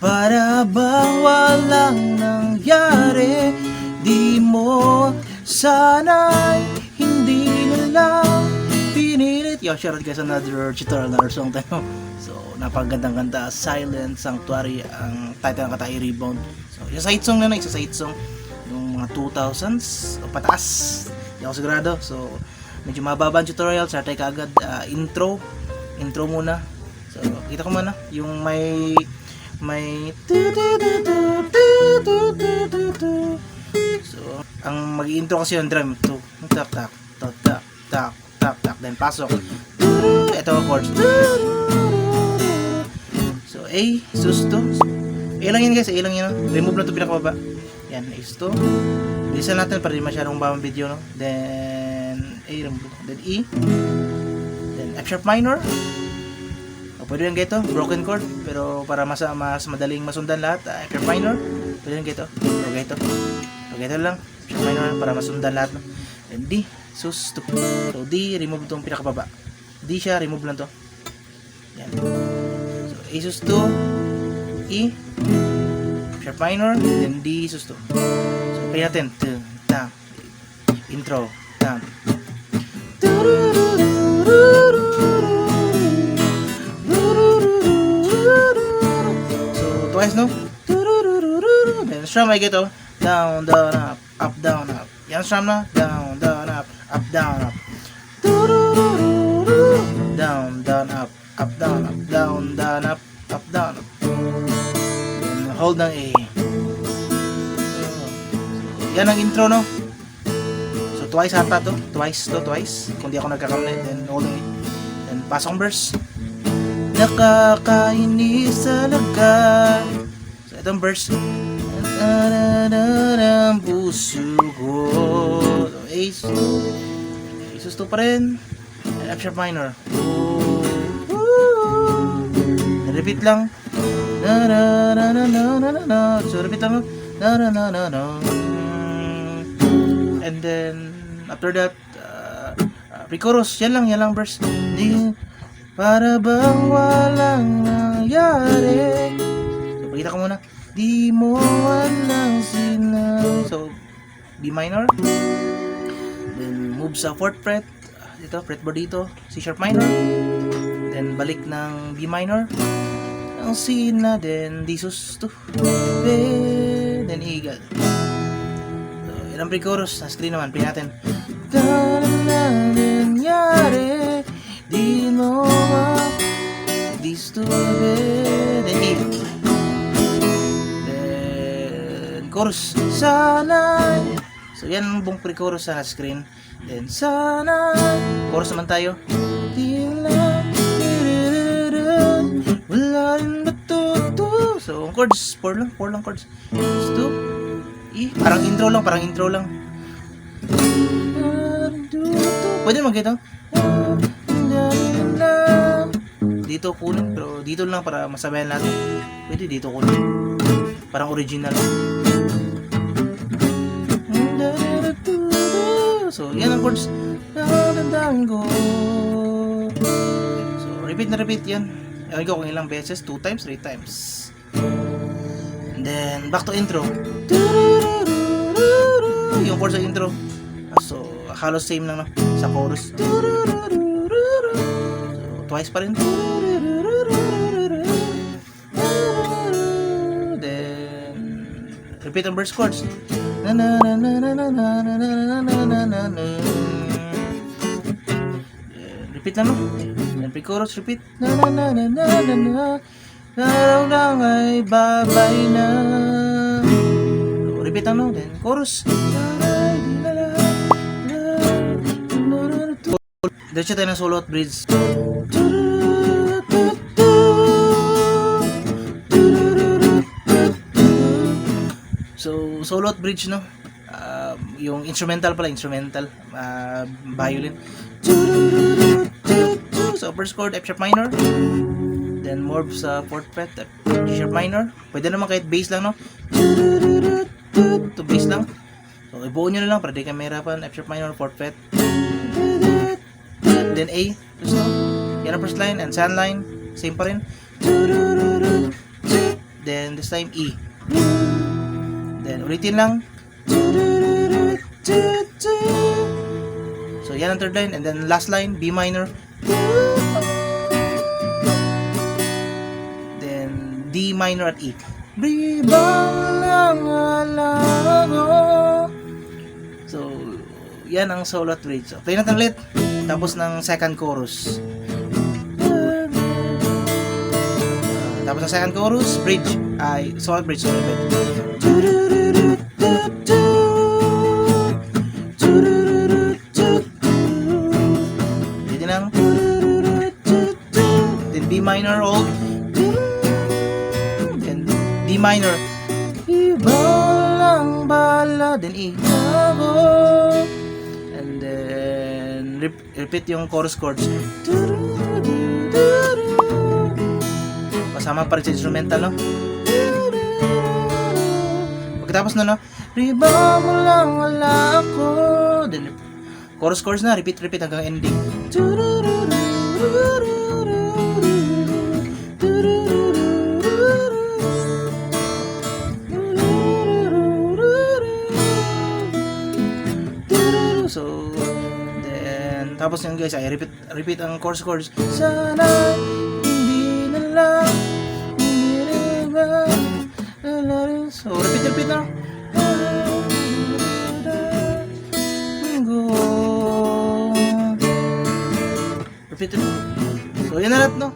Para bang walang nangyari, di mo sana'y hindi na lang pinilit. Yo, shout out guys, another tutorial, another song tayo. So, napagandang ganda, Silent Sanctuary ang title ng kata, i-rebound. So, isa sa hit song na isa sa hit song yung mga 2000s o pataas, di ako sigurado. So, medyo mababa ang tutorial, start tayo kaagad. Intro muna. So, kita ko muna yung may so, ang mag-intro kasi yung drum to tak tak tak tak tak tak tak, then pasok ito ang chords. So A, sus to A lang yan guys, A lang yan, remove lang to pinakababa, yan, is to bilisan natin para di masyadong babang video, no? Then A, remove, then E, then F sharp minor. Pwede rin ganito, broken chord, pero para mas madaling masundan lahat, F sharp minor, pwede rin ganito, o ganito lang, F sharp minor para masundan lahat, no? And D, sus to, so D, remove itong pinakababa, D siya, remove lang to, yan, so A sus to, E, F sharp minor, then D sus to, so play natin, tam, intro, tam, twice, no? Then strum ay gito, down, down, up, down, up. Yan strum na, down, down, up, down, up. Down, down, up, down, up, down, down, up, down, up. Then hold ng A. Yan ang intro, no? So twice ata to, twice. Kung di ako nagkakamali, then hold ng A. Then pasok ang verse. Nakakainis talaga. So itong verse, ang puso ko. So Asus to pa rin, F sharp minor, repeat lang, so repeat lang, and then after that pre-chorus, yan lang verse. Para bang walang nangyari. So, pakita ko muna. Di mo walang sinabi. So, B minor. Then, move sa 4th fret. Dito, fretboard dito. C sharp minor. Then, balik ng B minor. Ang C na, then D sus to. Then, E. So, yan ang pre-chorus. Sa screen naman, play natin. Walang nangyari. Di mo disturbe. Then E. Then chorus, sana'y. So yan ang buong pre-chorus sa screen. Then sana'y, chorus naman tayo. Di lang wala rin matuto. So ang chords, 4 lang chords. Stop E. Parang intro lang. Pwede magkita dito kunin, pero dito lang para masabayan natin. Pwede dito kunin, parang original. So yan ang chords. So repeat yan. Ewan ko kung ilang beses, 2 times, 3 times. And then back to intro. Yung chords sa intro, so halos same lang, no? Sa chorus. Twice pa rin. Then repeat ang verse chords. Repeat lang, no? Then pre-chorus, repeat. Araw lang ay babay na. Repeat lang, no? Then chorus. Diretso tayo ng solo at bridge. So, solo at bridge, no? Yung instrumental, violin. So, first chord, F sharp minor. Then, morph sa 4th fret, G sharp minor. Pwede naman kahit bass lang, no? To bass lang. So, ibuo nyo na lang para di kayo mahirapan. F sharp minor, 4th fret. Then A, gusto. Yan ang first line, and second line, same pa rin. then this time E. Then ulitin lang. So yan ang third line, and then last line B minor. Then D minor at E. So yan ang solo at bridge. So play natin ulit. Tapos ng second chorus. Tapos ng second chorus, bridge ay solo at bridge. Pwede lang. Then B minor all. Then D minor. Ibalang bala. Then E. And then repeat yung chorus chords. Kasama pa rin sa instrumental, no? Pagkatapos na, no? Riba mo lang, wala ako. Then, chorus na, repeat hanggang ending. So, then, tapos yun guys, ay repeat ang chorus. Sana, hindi na lang. So, repeat na. Repeat. So, yan na lahat, no?